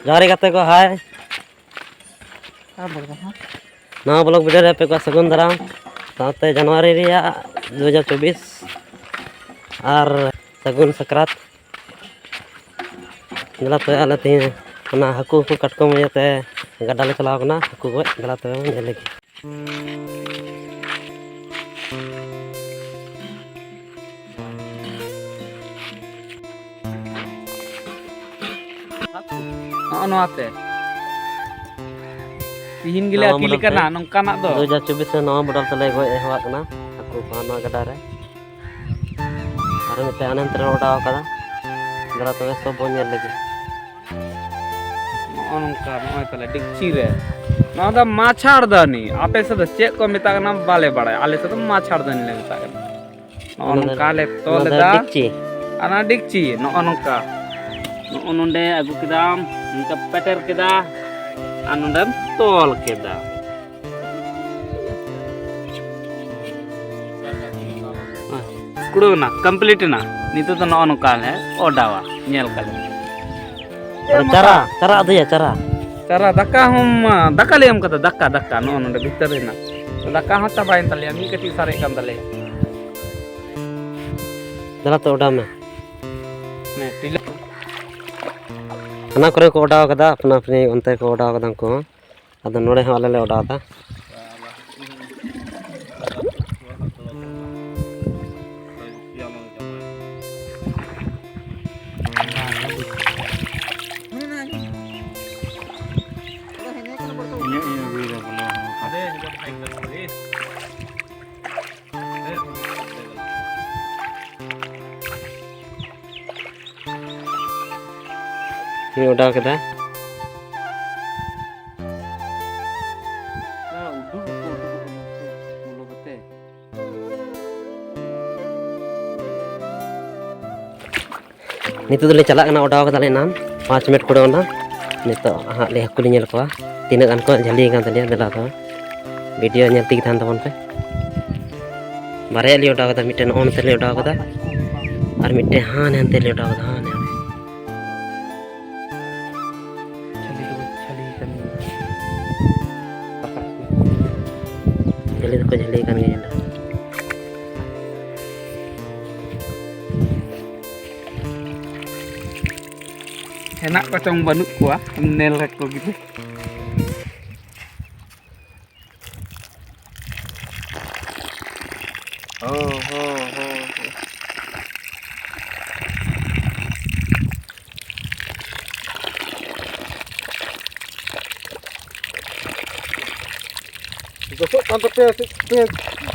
Jari kata ko hai. Nah blog video re pe ko sagun daram. Saate Januari ria 2024 ar sagun sakrat. Gala to ala tin na haku ko katkom yate gadale chalao kana haku ko gala to nyel lagi. Noate tihin gila akili kana nongkana do 2024 nawa modal tele goi ehwa kana haku ko na gadare. Ar mite anen tre odaw kada. Gala to sob nyel lagi. नौका नौतले डिक्ची रे नौदा माछाड़ दनी आपे से check को मिता का नाम बाले बड़ा आले से तो माछाड़ दनी ले मिता का नौका ले तोले दा अना डिक्ची नौका नौनडे अगु किदाम इनका पेटर किदा अनंदम तोल किदा कुड़ो ना कंप्लीट ना नितो तो नौका है ओडावा नेल का cara ada ya cara daka hum daka le am kata daka no no bitter na daka ha tabain tale ami kati sare kan tale dala to oda me tila ana kore ko oda kada apna apni onte ko oda kada ko ado node ha ale le oda da ini udah kita ini tuh celak kena udah kita lihat 5 menit kuda na ini tuh lihat aku nyel ko tina kan ko jali kan tadi adalah tuh video nyel tik than teman pe mare li udah kita mitten on tele udah kita ar mitte han han tele udah kita han jali ko jali kan gaya enak kocong banuk kuah nel ko gitu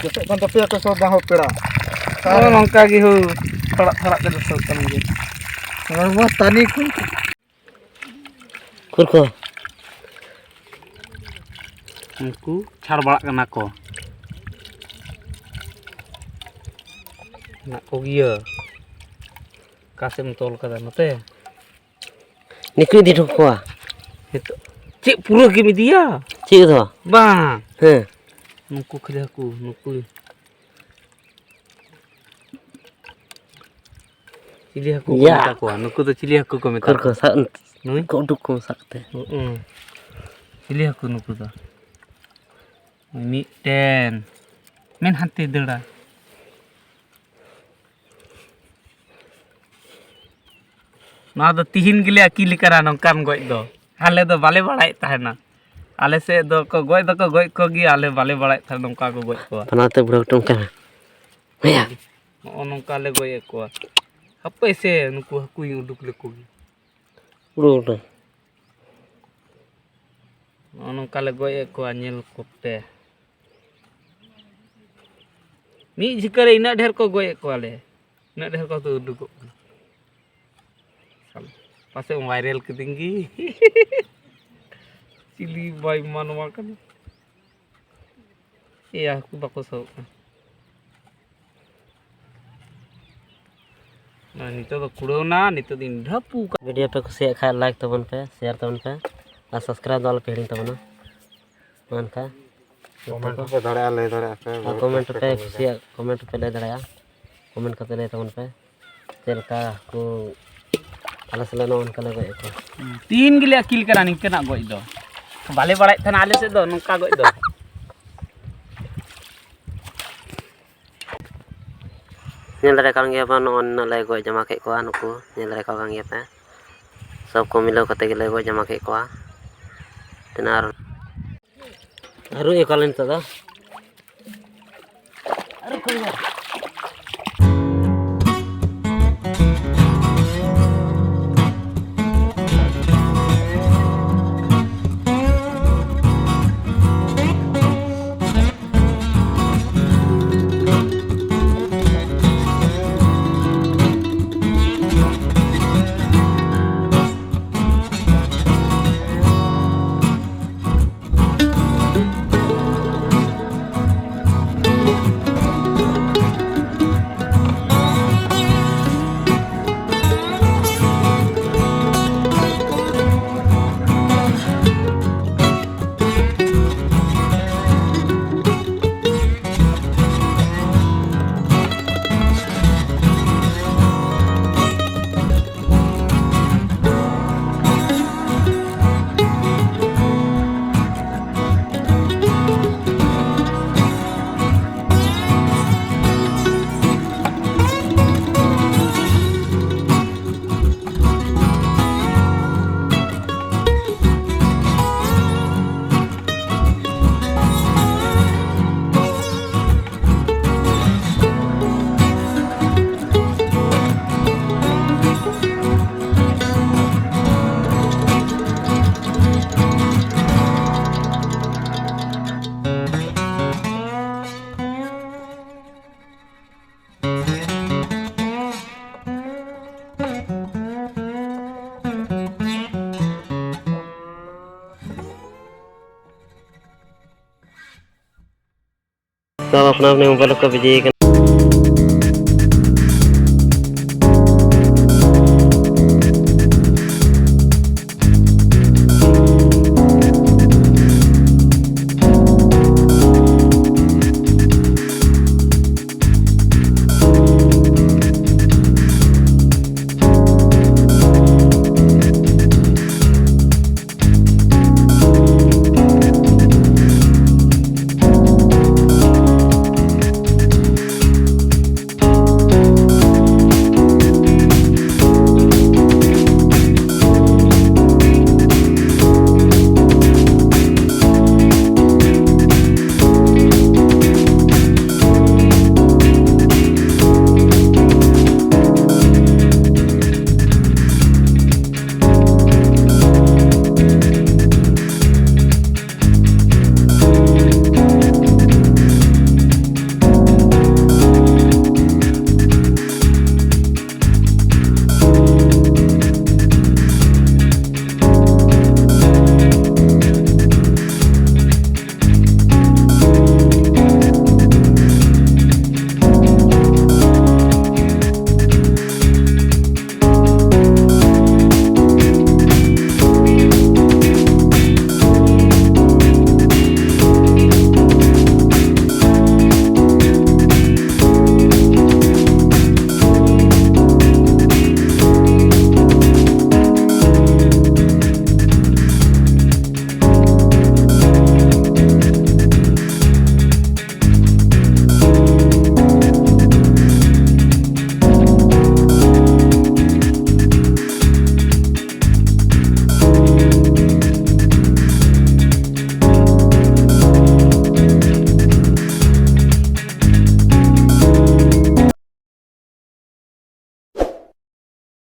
Josok kan tapi aku sobat hopera. Kalau nongka gitu, perak terus kan gitu. Kalau tani kurko aku car balak kena ko. Nak ko gia. Kasih tol kata nate. nikri di ko Itu cik pura kimi dia. cik to Bang. he Nuku kali aku, nuku. Cili aku Ya. ko nuku to cili aku ko meta. kurko sa Nui? ko dukung sakte Cili aku nuku to. Mitten. Men hati dera. Na do tihin gile akili kara nongkan goj do. Ale do bale balai tahena. Ale se do ko goj ko gi ale bale balai thar nongka ko goj ko. panate buruk tum kan ya Nongka le goj ko. Apa se nuku aku yang uduk le ko gi. buruk Nongka le goj ko anyel kopte. Mi jikare ina ढेर ko goj ko ale. Ina ढेर ko tu uduk. Pasti viral ke tinggi. Cili boy manual kan. Iya, aku bakal sok. Nah, ini tuh kurona, ini tuh dhapu. video pe kusiak kha like tabon pe share tabon pe ar subscribe dal pe hiring tabona man ka komen pe dhare ale dhare pe comment pe kusiak comment pe le daya comment kate le tabon pe chelka ku Alas sila noon ka lagay ito. तीन गिले अकिल करा निकना गoj दो बाले बड़ाय थाना आले से दो नुका गoj दो Nyel dari kang ya pan on nalai goj jama kek ko nuku nyel dari kang ya pa. Sob ko milaw kate gile goj jama kek ko. Tenar. Aru e kalen tada. Aru ko ya. सब अपना अपने mobile को busy